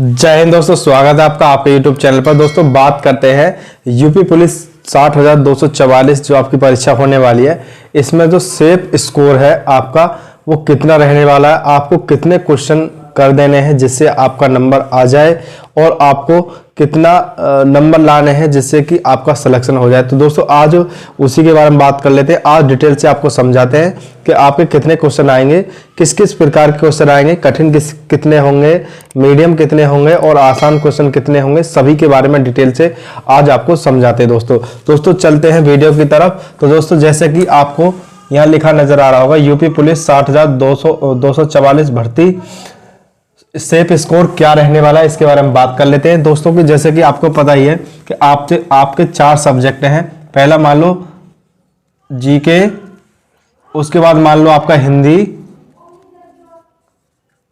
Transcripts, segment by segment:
जय हिंद दोस्तों, स्वागत है आपका आपके YouTube चैनल पर। दोस्तों बात करते हैं यूपी पुलिस 60,244 जो आपकी परीक्षा होने वाली है, इसमें जो सेफ स्कोर है आपका वो कितना रहने वाला है, आपको कितने क्वेश्चन कर देने हैं जिससे आपका नंबर आ जाए और आपको कितना नंबर लाने हैं जिससे कि आपका सिलेक्शन हो जाए। तो दोस्तों आज उसी के बारे में बात कर लेते हैं। आज डिटेल से आपको समझाते हैं कि आपके कितने क्वेश्चन आएंगे, किस किस प्रकार के क्वेश्चन आएंगे, कठिन कितने होंगे, मीडियम कितने होंगे और आसान क्वेश्चन कितने होंगे, सभी के बारे में डिटेल से आज आपको समझाते हैं। दोस्तों चलते हैं वीडियो की तरफ। तो दोस्तों जैसे कि आपको यहाँ लिखा नजर आ रहा होगा, यूपी पुलिस 60,244 भर्ती सेफ स्कोर क्या रहने वाला है, इसके बारे में बात कर लेते हैं। दोस्तों की जैसे कि आपको पता ही है कि आपके 4 सब्जेक्ट हैं। पहला मान लो जीके, उसके बाद मान लो आपका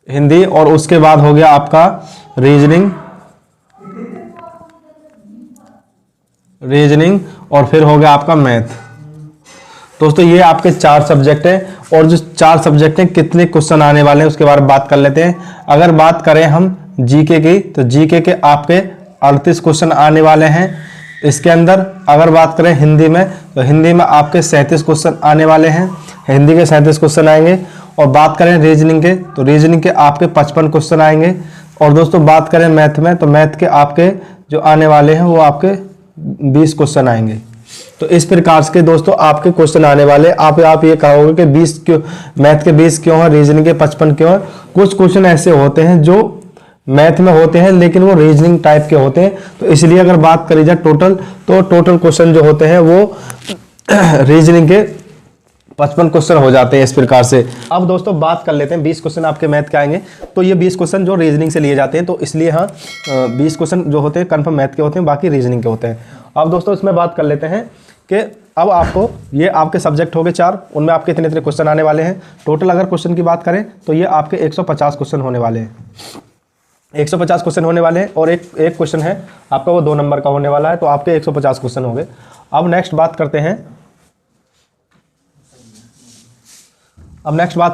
हिंदी और उसके बाद हो गया आपका रीजनिंग और फिर हो गया आपका मैथ। दोस्तों ये आपके 4 सब्जेक्ट हैं और जो 4 सब्जेक्ट हैं कितने क्वेश्चन आने वाले हैं उसके बारे में बात कर लेते हैं। अगर बात करें हम जीके की, तो जीके के आपके 38 क्वेश्चन आने वाले हैं। इसके अंदर अगर बात करें हिंदी में, तो हिंदी में आपके 37 क्वेश्चन आने वाले हैं, हिंदी के 37 क्वेश्चन आएंगे। और बात करें रीजनिंग के, तो रीजनिंग के आपके 55 क्वेश्चन आएंगे। और दोस्तों बात करें मैथ में, तो मैथ के आपके जो आने वाले हैं वो आपके 20 क्वेश्चन आएंगे। तो इस प्रकार के दोस्तों आपके क्वेश्चन आने वाले। आप ये कहोगे कि 20 क्यों, मैथ के 20 क्यों है, रीजनिंग के 55 क्यों है। कुछ क्वेश्चन ऐसे होते हैं जो मैथ में होते हैं लेकिन वो रीजनिंग टाइप के होते हैं, तो इसलिए अगर बात करी जाए टोटल क्वेश्चन जो होते हैं वो रीजनिंग के 55 क्वेश्चन हो जाते हैं इस प्रकार से। अब दोस्तों बात कर लेते हैं 20 क्वेश्चन आपके मैथ के आएंगे, तो ये 20 क्वेश्चन जो रीजनिंग से लिए जाते हैं, तो इसलिए हाँ 20 क्वेश्चन जो होते हैं कन्फर्म मैथ के होते हैं, बाकी रीजनिंग के होते हैं। अब दोस्तों इसमें बात कर लेते हैं कि अब आपको ये आपके सब्जेक्ट हो गए 4, उनमें आपके इतने क्वेश्चन आने वाले हैं। टोटल अगर क्वेश्चन की बात करें तो ये आपके 150 क्वेश्चन होने वाले हैं, 150 क्वेश्चन होने वाले हैं। और एक क्वेश्चन है आपका वो 2 नंबर का होने वाला है, तो आपके 150 क्वेश्चन हो गए। अब नेक्स्ट बात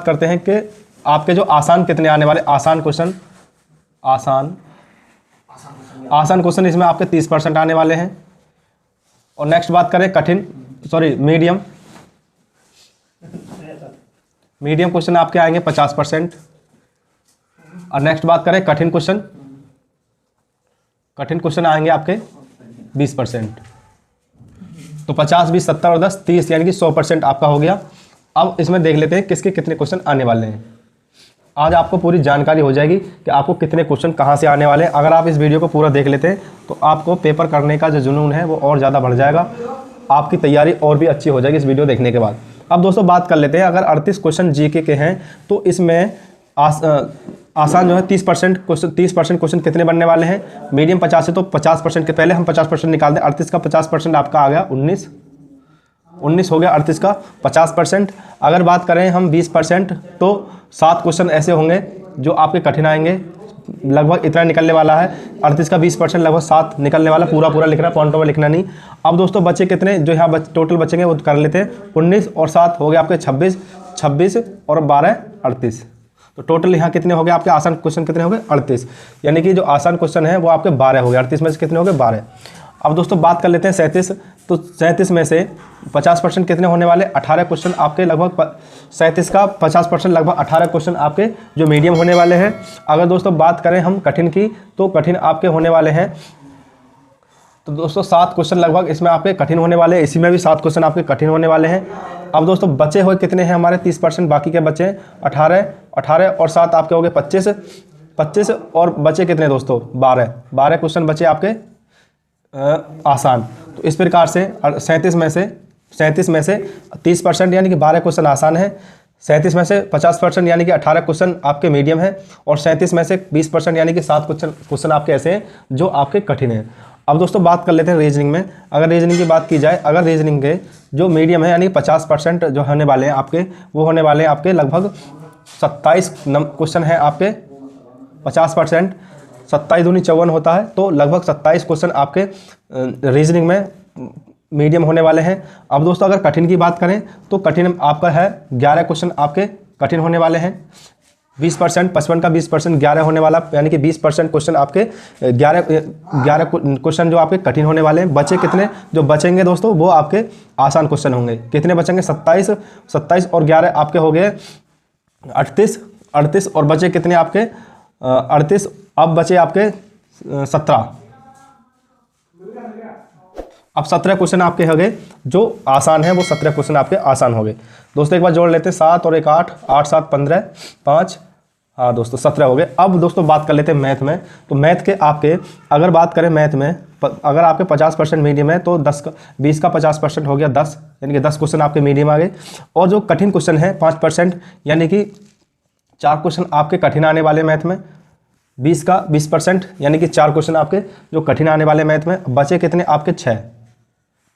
करते हैं कि आपके जो आसान कितने आने वाले, आसान क्वेश्चन इसमें आपके 30% आने वाले हैं। और नेक्स्ट बात करें मीडियम क्वेश्चन आपके आएंगे 50%। और नेक्स्ट बात करें कठिन क्वेश्चन आएंगे आपके 20%। तो 50, 20, 70 और 10, 30 यानी कि 100% आपका हो गया। अब इसमें देख लेते हैं किसके कितने क्वेश्चन आने वाले हैं। आज आपको पूरी जानकारी हो जाएगी कि आपको कितने क्वेश्चन कहाँ से आने वाले हैं। अगर आप इस वीडियो को पूरा देख लेते हैं तो आपको पेपर करने का जो जुनून है वो और ज़्यादा बढ़ जाएगा, आपकी तैयारी और भी अच्छी हो जाएगी इस वीडियो देखने के बाद। अब दोस्तों बात कर लेते हैं, अगर 38 क्वेश्चन जीके के हैं तो इसमें आसान जो है 30% क्वेश्चन कितने बनने वाले हैं। मीडियम 50 है तो 50% के पहले हम 50% निकाल दें। 38 का 50% आपका आ गया 19 हो गया 38 का 50%। अगर बात करें हम 20% तो 7 क्वेश्चन ऐसे होंगे जो आपके कठिन आएंगे, लगभग इतना निकलने वाला है। 38 का 20% लगभग 7 निकलने वाला, पूरा लिखना, पॉइंटों में लिखना नहीं। अब दोस्तों बचे कितने जो यहाँ टोटल बचेंगे वो कर लेते हैं। 19 और 7 हो गए आपके 26 और 12 38। तो टोटल यहाँ कितने हो गए आपके आसान क्वेश्चन कितने हो गए 38, यानी कि जो आसान क्वेश्चन है वो आपके 12 हो गए। 38 में से कितने हो गए 12। अब दोस्तों बात कर लेते हैं 37। तो 37 में से 50% कितने होने वाले 18 क्वेश्चन आपके, लगभग 37 का 50% लगभग 18 क्वेश्चन आपके जो मीडियम होने वाले हैं। अगर दोस्तों बात करें हम कठिन की, तो कठिन आपके होने वाले हैं, तो दोस्तों 7 क्वेश्चन लगभग इसमें आपके कठिन होने वाले हैं। इसी में भी 7 क्वेश्चन आपके कठिन होने वाले हैं। अब दोस्तों बचे हुए कितने हैं हमारे 30%, बाकी के बचे 18 और 7 आपके हो गए 25 और बचे कितने दोस्तों 12 क्वेश्चन बचे आपके आसान। तो इस प्रकार से 37 में से 30% यानी कि 12 क्वेश्चन आसान है, 37 में से 50% यानी कि 18 क्वेश्चन आपके मीडियम है, और 37 में से 20% यानी कि 7 क्वेश्चन आपके ऐसे हैं जो आपके कठिन हैं। अब दोस्तों बात कर लेते हैं रीजनिंग में। अगर रीजनिंग की बात की जाए, अगर रीजनिंग के जो मीडियम है यानी 50% जो होने वाले हैं आपके, वो होने वाले हैं आपके लगभग 27 क्वेश्चन है आपके 50%। 27 दूनी 54 होता है, तो लगभग 27 क्वेश्चन आपके रीजनिंग में मीडियम होने वाले हैं। अब दोस्तों अगर कठिन की बात करें तो कठिन आपका है 11 क्वेश्चन आपके कठिन होने वाले हैं। 20%, 55 का 20%, 11 होने वाला, यानी कि 20% क्वेश्चन आपके 11 क्वेश्चन जो आपके कठिन होने वाले हैं। बचे कितने जो बचेंगे दोस्तों वो आपके आसान क्वेश्चन होंगे। कितने बचेंगे? 27 और 11 आपके हो गए 38 और बचे कितने आपके 38, अब बचे आपके 17। अब 17 क्वेश्चन आपके हो गए जो आसान है, वो 17 क्वेश्चन आपके आसान हो गए। दोस्तों एक बार जोड़ लेते हैं, 7 और 1 8, 8 7 15, 5, हाँ दोस्तों 17 हो गए। अब दोस्तों बात कर लेते हैं मैथ में। तो मैथ के आपके अगर बात करें मैथ में, अगर आपके 50% मीडियम है तो 20 का 50% हो गया 10, यानी कि 10 क्वेश्चन आपके मीडियम आ गए। और जो कठिन क्वेश्चन है 5%, यानी कि 4 क्वेश्चन आपके कठिन आने वाले मैथ में। 20 का 20%, यानी कि 4 क्वेश्चन आपके जो कठिन आने वाले मैथ में। बचे कितने आपके 6,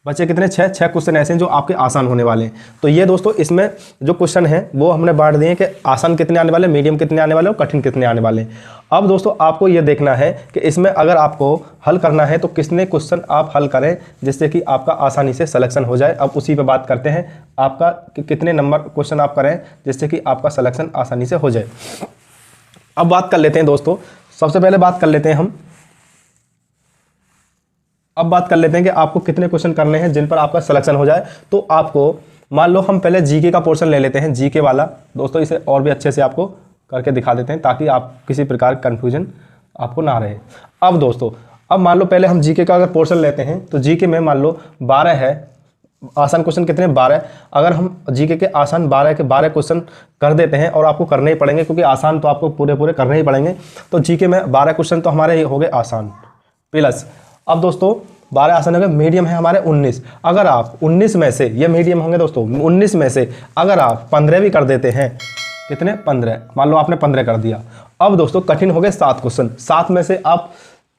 बचे कितने 6 क्वेश्चन ऐसे हैं जो आपके आसान होने वाले हैं। तो ये दोस्तों इसमें जो क्वेश्चन है वो हमने बांट दिए कि आसान कितने आने वाले, मीडियम कितने आने वाले और कठिन कितने आने वाले हैं। अब दोस्तों आपको ये देखना है कि इसमें अगर आपको हल करना है तो कितने क्वेश्चन आप हल करें जिससे कि आपका आसानी से सिलेक्शन हो जाए। अब उसी पे बात करते हैं, आपका कितने नंबर क्वेश्चन आप करें जिससे कि आपका सिलेक्शन आसानी से हो जाए। अब बात कर लेते हैं दोस्तों, सबसे पहले बात कर लेते हैं अब बात कर लेते हैं कि आपको कितने क्वेश्चन करने हैं जिन पर आपका सिलेक्शन हो जाए। तो आपको मान लो हम पहले जीके का पोर्शन ले लेते हैं, जीके वाला। दोस्तों इसे और भी अच्छे से आपको करके दिखा देते हैं ताकि आप किसी प्रकार का कन्फ्यूजन आपको ना रहे। अब दोस्तों अब मान लो पहले हम जीके का अगर पोर्शन लेते हैं तो जीके में मान लो 12 है, आसान क्वेश्चन कितने 12। अगर हम जीके के आसान 12 के 12 क्वेश्चन कर देते हैं, और आपको करने ही पड़ेंगे क्योंकि आसान तो आपको पूरे करने ही पड़ेंगे। तो जीके में 12 क्वेश्चन तो हमारे हो गए आसान प्लस। अब दोस्तों 12 आसान हो गए, मीडियम है हमारे 19। अगर आप 19 में से, ये मीडियम होंगे दोस्तों, 19 में से अगर आप 15 भी कर देते हैं, कितने 15, मान लो आपने 15 कर दिया। अब दोस्तों कठिन हो गए 7 क्वेश्चन, 7 में से आप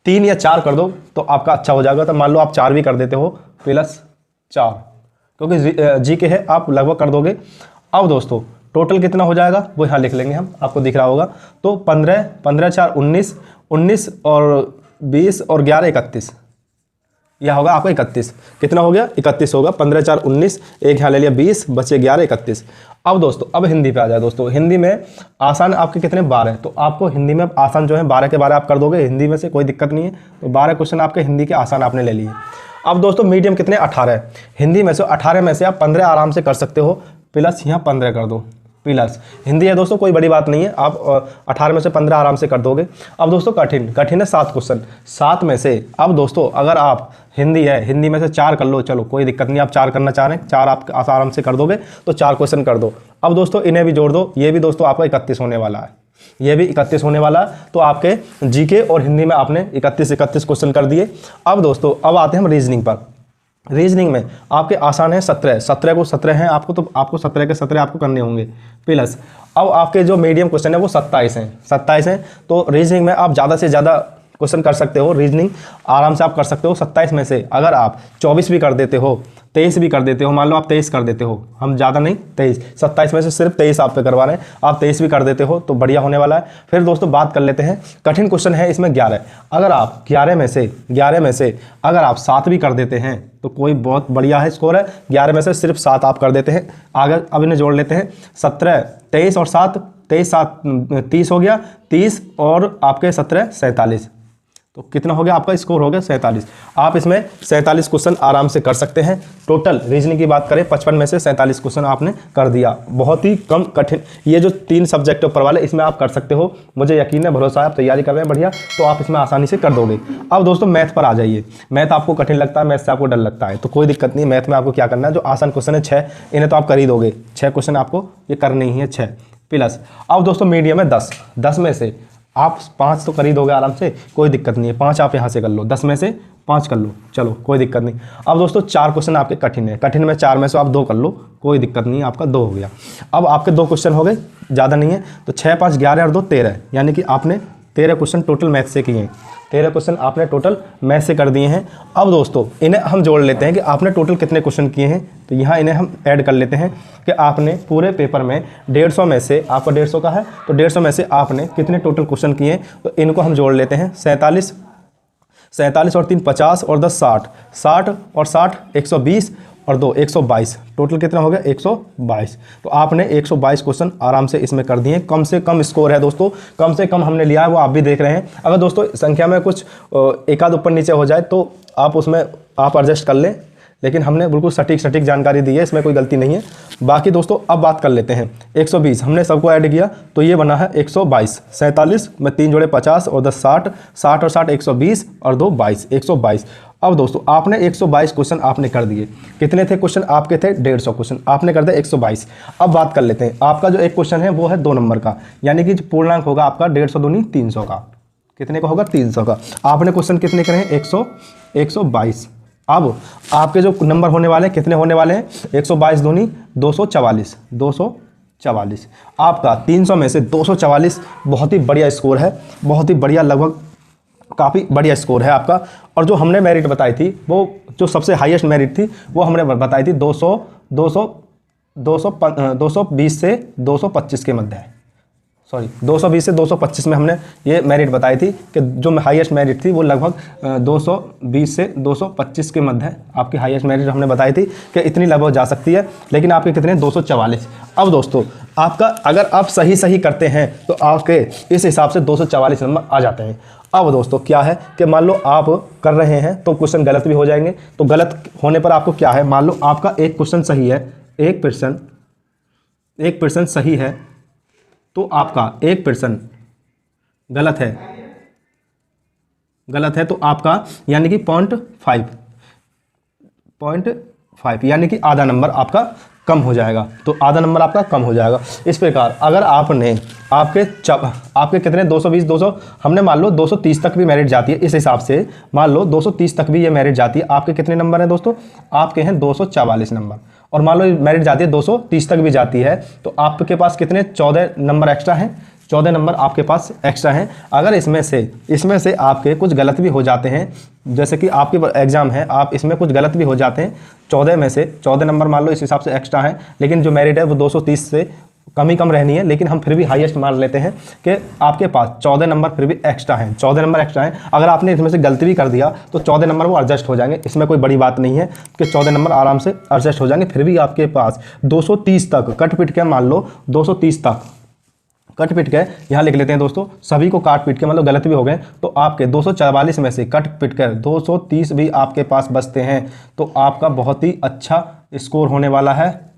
3 या 4 कर दो तो आपका अच्छा हो जाएगा। तो मान लो आप 4 भी कर देते हो +4, क्योंकि जीके है आप लगभग कर दोगे। अब दोस्तों टोटल कितना हो जाएगा वो यहाँ लिख लेंगे हम, आपको दिख रहा होगा। तो 15 15 4 19, 19 और 20 और 11 31, यह होगा आपका 31। कितना हो गया? 31 होगा। 15 4 19, एक यहाँ ले लिया 20, बचे 11 31। अब दोस्तों अब हिंदी पे आ जाए। दोस्तों हिंदी में आसान आपके कितने 12, तो आपको हिंदी में आसान जो है 12 के 12 आप कर दोगे हिंदी में से, कोई दिक्कत नहीं है। तो 12 क्वेश्चन आपके हिंदी के आसान आपने ले लिए। अब दोस्तों मीडियम कितने 18, हिंदी में से 18 में से आप 15 आराम से कर सकते हो, प्लस यहाँ 15 कर दो प्लस। हिंदी है दोस्तों कोई बड़ी बात नहीं है, आप 18 में से 15 आराम से कर दोगे। अब दोस्तों कठिन है 7 क्वेश्चन, 7 में से अब दोस्तों अगर आप हिंदी है, हिंदी में से 4 कर लो, चलो कोई दिक्कत नहीं, आप 4 करना चाह रहे हैं, 4 आप आराम से कर दोगे तो 4 क्वेश्चन कर दो। अब दोस्तों इन्हें भी जोड़ दो, ये भी दोस्तों आपका 31 होने वाला है, ये भी 31 होने वाला। तो आपके जीके और हिंदी में आपने 31 क्वेश्चन कर दिए। अब दोस्तों अब आते हैं हम रीजनिंग पर। रीजनिंग में आपके आसान है 17 को 17 हैं आपको, तो आपको 17 के 17 आपको करने होंगे प्लस। अब आपके जो मीडियम क्वेश्चन है वो 27 हैं। तो रीजनिंग में आप ज़्यादा से ज़्यादा क्वेश्चन कर सकते हो, रीजनिंग आराम से आप कर सकते हो। 27 में से अगर आप 24 भी कर देते हो, 23 भी कर देते हो, मान लो आप 23 कर देते हो, हम ज़्यादा नहीं 23, 27 में से सिर्फ 23 आप पे करवा रहे हैं, आप 23 भी कर देते हो तो बढ़िया होने वाला है। फिर दोस्तों बात कर लेते हैं, कठिन क्वेश्चन है इसमें 11। अगर आप 11 में से अगर आप 7 भी कर देते हैं तो कोई बहुत बढ़िया है स्कोर है। 11 में से सिर्फ 7 आप कर देते हैं। आगे अब इन्हें जोड़ लेते हैं, 17 23 और 7, 23 7 30 हो गया, 30 और आपके 17 47, तो कितना हो गया आपका स्कोर हो गया 47। आप इसमें 47 क्वेश्चन आराम से कर सकते हैं। टोटल रीजनिंग की बात करें 55 में से 47 क्वेश्चन आपने कर दिया, बहुत ही कम कठिन। ये जो 3 सब्जेक्ट ऊपर वाले इसमें आप कर सकते हो, मुझे यकीन है, भरोसा है, आप तैयारी कर रहे हैं बढ़िया, तो आप इसमें आसानी से कर दोगे। अब दोस्तों मैथ पर आ जाइए। मैथ आपको कठिन लगता है, मैथ से आपको डर लगता है, तो कोई दिक्कत नहीं। मैथ में आपको क्या करना है, जो आसान क्वेश्चन है 6, इन्हें तो आप कर ही दोगे। 6 क्वेश्चन आपको ये करने ही है 6 प्लस। अब दोस्तों मीडियम है 10 में से आप 5 तो कर ही दोगे आराम से, कोई दिक्कत नहीं है। 5 आप यहाँ से कर लो, 10 में से 5 कर लो, चलो कोई दिक्कत नहीं। अब दोस्तों 4 क्वेश्चन आपके कठिन है, कठिन में 4 में से आप 2 कर लो, कोई दिक्कत नहीं, आपका 2 हो गया। अब आपके 2 क्वेश्चन हो गए, ज़्यादा नहीं है, तो 6 5 11 और 2 13, यानी कि आपने 13 क्वेश्चन टोटल मैथ से किए हैं। 13 क्वेश्चन आपने टोटल मैथ से कर दिए हैं। अब दोस्तों इन्हें हम जोड़ लेते हैं कि आपने टोटल कितने क्वेश्चन किए हैं, तो यहाँ इन्हें हम ऐड कर लेते हैं कि आपने पूरे पेपर में 150 में से, आपका 150 का है तो 150 में से आपने कितने टोटल क्वेश्चन किए हैं, तो इनको हम जोड़ लेते हैं। 47 और 3 50 और 10 60 60 और 60 120 और 2 122, टोटल कितना हो गया 122। तो आपने 122 क्वेश्चन आराम से इसमें कर दिए। कम से कम स्कोर है दोस्तों, कम से कम हमने लिया है, वो आप भी देख रहे हैं। अगर दोस्तों संख्या में कुछ एक आध ऊपर नीचे हो जाए तो आप उसमें आप एडजस्ट कर लें, लेकिन हमने बिल्कुल सटीक जानकारी दी है, इसमें कोई गलती नहीं है। बाकी दोस्तों अब बात कर लेते हैं 120, हमने सबको ऐड किया तो ये बना है 122। 47 में 3 जोड़े 50 और 10 60, 60 और 60 120 और 2 22, 122। अब दोस्तों आपने 122 क्वेश्चन आपने कर दिए। कितने थे क्वेश्चन आपके? थे 150 क्वेश्चन, आपने कर दिया 122। अब बात कर लेते हैं, आपका जो एक क्वेश्चन है वो है 2 नंबर का, यानी कि पूर्णांक होगा आपका 150 दूनी 300 का। कितने का होगा? 300 का। आपने क्वेश्चन कितने करे हैं? 122। अब आपके जो नंबर होने वाले हैं कितने होने वाले हैं? 122 दूनी 244, 244। आपका 300 में से 244 बहुत ही बढ़िया स्कोर है, बहुत ही बढ़िया, लगभग काफ़ी बढ़िया स्कोर है आपका। और जो हमने मेरिट बताई थी, वो जो सबसे हाईएस्ट मेरिट थी वो हमने बताई थी 220 से 225 के मध्य है। सॉरी 220 से 225 में हमने ये मेरिट बताई थी कि जो हाईएस्ट मेरिट थी वो लगभग 220 से 225 के मध्य है। आपकी हाईएस्ट मेरिट हमने बताई थी कि इतनी लगभग जा सकती है, लेकिन आपके कितने? 244। अब दोस्तों आपका अगर आप सही करते हैं तो आपके इस हिसाब से 244 नंबर आ जाते हैं। अब दोस्तों क्या है कि मान लो आप कर रहे हैं तो क्वेश्चन गलत भी हो जाएंगे, तो गलत होने पर आपको क्या है, मान लो आपका एक क्वेश्चन सही है, 1% सही है, तो आपका 1% गलत है तो आपका यानी कि 0.5 यानी कि आधा नंबर आपका कम हो जाएगा। तो आधा नंबर आपका कम हो जाएगा। इस प्रकार अगर आपने आपके कितने 220 200 हमने मान लो 230 तक भी मेरिट जाती है, इस हिसाब से मान लो 230 तक भी ये मेरिट जाती है। आपके कितने नंबर हैं दोस्तों? आपके हैं 244 नंबर। और मान लो मेरिट जाती है 230 तक भी जाती है तो आपके पास कितने? 14 नंबर एक्स्ट्रा हैं, 14 नंबर आपके पास एक्स्ट्रा हैं। अगर इसमें से आपके कुछ गलत भी हो जाते हैं, जैसे कि आपके एग्जाम है, आप इसमें कुछ गलत भी हो जाते हैं, 14 में से 14 नंबर मान लो इस हिसाब से एक्स्ट्रा है, लेकिन जो मेरिट है वो 230 से कम रहनी है, लेकिन हम फिर भी हाईएस्ट मान लेते हैं कि आपके पास 14 नंबर फिर भी एक्स्ट्रा हैं, 14 नंबर एक्स्ट्रा हैं। अगर आपने इसमें से गलती भी कर दिया तो 14 नंबर वो एडजस्ट हो जाएंगे, इसमें कोई बड़ी बात नहीं है कि 14 नंबर आराम से एडजस्ट हो जाएंगे। फिर भी आपके पास 230 तक कट पिट के मान लो 230 तक कट पिट के यहाँ लिख लेते हैं दोस्तों, सभी को काट पीट के मतलब गलत भी हो गए तो आपके 244 में से कट पिट कर 230 भी आपके पास बचते हैं, तो आपका बहुत ही अच्छा स्कोर होने वाला है,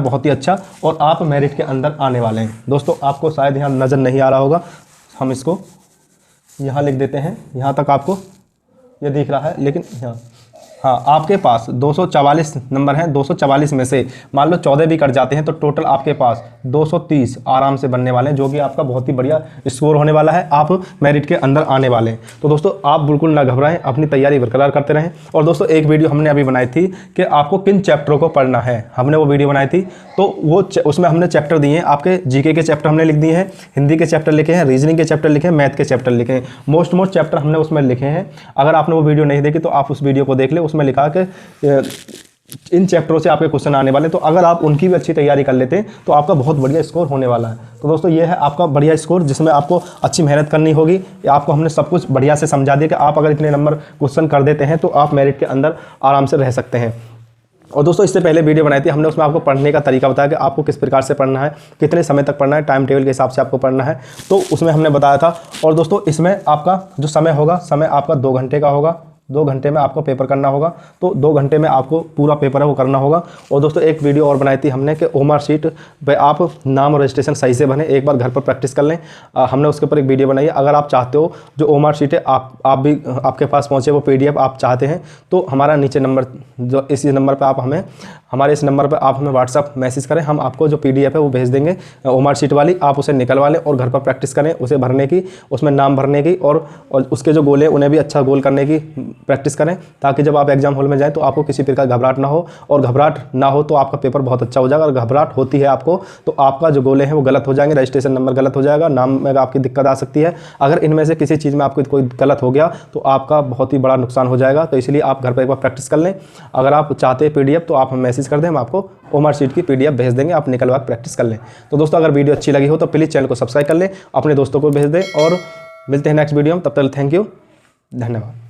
बहुत ही अच्छा, और आप मेरिट के अंदर आने वाले हैं। दोस्तों आपको शायद यहाँ नज़र नहीं आ रहा होगा, हम इसको यहाँ लिख देते हैं, यहाँ तक आपको ये दिख रहा है, लेकिन हाँ आपके पास 244 नंबर हैं। 244 में से मान लो 14 भी कट जाते हैं तो टोटल आपके पास 230 आराम से बनने वाले हैं, जो कि आपका बहुत ही बढ़िया स्कोर होने वाला है, आप मेरिट के अंदर आने वाले हैं। तो दोस्तों आप बिल्कुल ना घबराएं, अपनी तैयारी बरकरार करते रहें। और दोस्तों एक वीडियो हमने अभी बनाई थी कि आपको किन चैप्टरों को पढ़ना है, हमने वो वीडियो बनाई थी, तो वो उसमें हमने चैप्टर दिए हैं। आपके जीके के चैप्टर हमने लिख दिए हैं, हिंदी के चैप्टर लिखे हैं, रीजनिंग के चैप्टर लिखे हैं, मैथ के चैप्टर लिखे हैं, मोस्ट चैप्टर हमने उसमें लिखे हैं। अगर आपने वो वीडियो नहीं देखी तो आप उस वीडियो को देख ले, उसमें लिखा कि इन चैप्टरों से आपके क्वेश्चन आने वाले, तो अगर आप उनकी भी अच्छी तैयारी कर लेते हैं तो आपका बहुत बढ़िया स्कोर होने वाला है। तो दोस्तों ये है आपका बढ़िया स्कोर, जिसमें आपको अच्छी मेहनत करनी होगी। आपको हमने सब कुछ बढ़िया से समझा दिया कि आप अगर इतने नंबर क्वेश्चन कर देते हैं तो आप मेरिट के अंदर आराम से रह सकते हैं। और दोस्तों इससे पहले वीडियो बनाई थी हमने, उसमें आपको पढ़ने का तरीका बताया कि आपको किस प्रकार से पढ़ना है, कितने समय तक पढ़ना है, टाइम टेबल के हिसाब से आपको पढ़ना है, तो उसमें हमने बताया था। और दोस्तों इसमें आपका जो समय होगा, समय आपका 2 घंटे का होगा, 2 घंटे में आपको पेपर करना होगा, तो 2 घंटे में आपको पूरा पेपर है वो करना होगा। और दोस्तों एक वीडियो और बनाई थी हमने कि ओमार शीट पे आप नाम और रजिस्ट्रेशन सही से बने, एक बार घर पर प्रैक्टिस कर लें, हमने उसके ऊपर एक वीडियो बनाई है। अगर आप चाहते हो जो ओमार शीट है आप भी आपके पास पहुँचे, वो PDF आप चाहते हैं, तो हमारा नीचे नंबर जो इस नंबर पर आप हमें हमारे इस नंबर पर आप हमें व्हाट्सअप मैसेज करें, हम आपको जो PDF है वो भेज देंगे ओमार शीट वाली, आप उसे निकलवा लें और घर पर प्रैक्टिस करें उसे भरने की, उसमें नाम भरने की, और उसके जो गोल है उन्हें भी अच्छा गोल करने की प्रैक्टिस करें, ताकि जब आप एग्जाम हॉल में जाएं तो आपको किसी प्रकार घबराहट ना हो, और घबराहट ना हो तो आपका पेपर बहुत अच्छा हो जाएगा। और घबराहट होती है आपको तो आपका जो गोले हैं वो गलत हो जाएंगे, रजिस्ट्रेशन नंबर गलत हो जाएगा, नाम में आपकी दिक्कत आ सकती है। अगर इनमें से किसी चीज़ में आपको कोई गलत हो गया तो आपका बहुत ही बड़ा नुकसान हो जाएगा। तो इसलिए आप घर पर एक बार प्रैक्टिस कर लें। अगर आप चाहते हैं PDF तो आप हमें मैसेज कर दें, हम आपको ओमार शीट की PDF भेज देंगे, आप निकलवा प्रैक्टिस कर लें। तो दोस्तों अगर वीडियो अच्छी लगी हो तो प्लीज़ चैनल को सब्सक्राइब कर लें, अपने दोस्तों को भेज दें, और मिलते हैं नेक्स्ट वीडियो में। तब तक थैंक यू, धन्यवाद।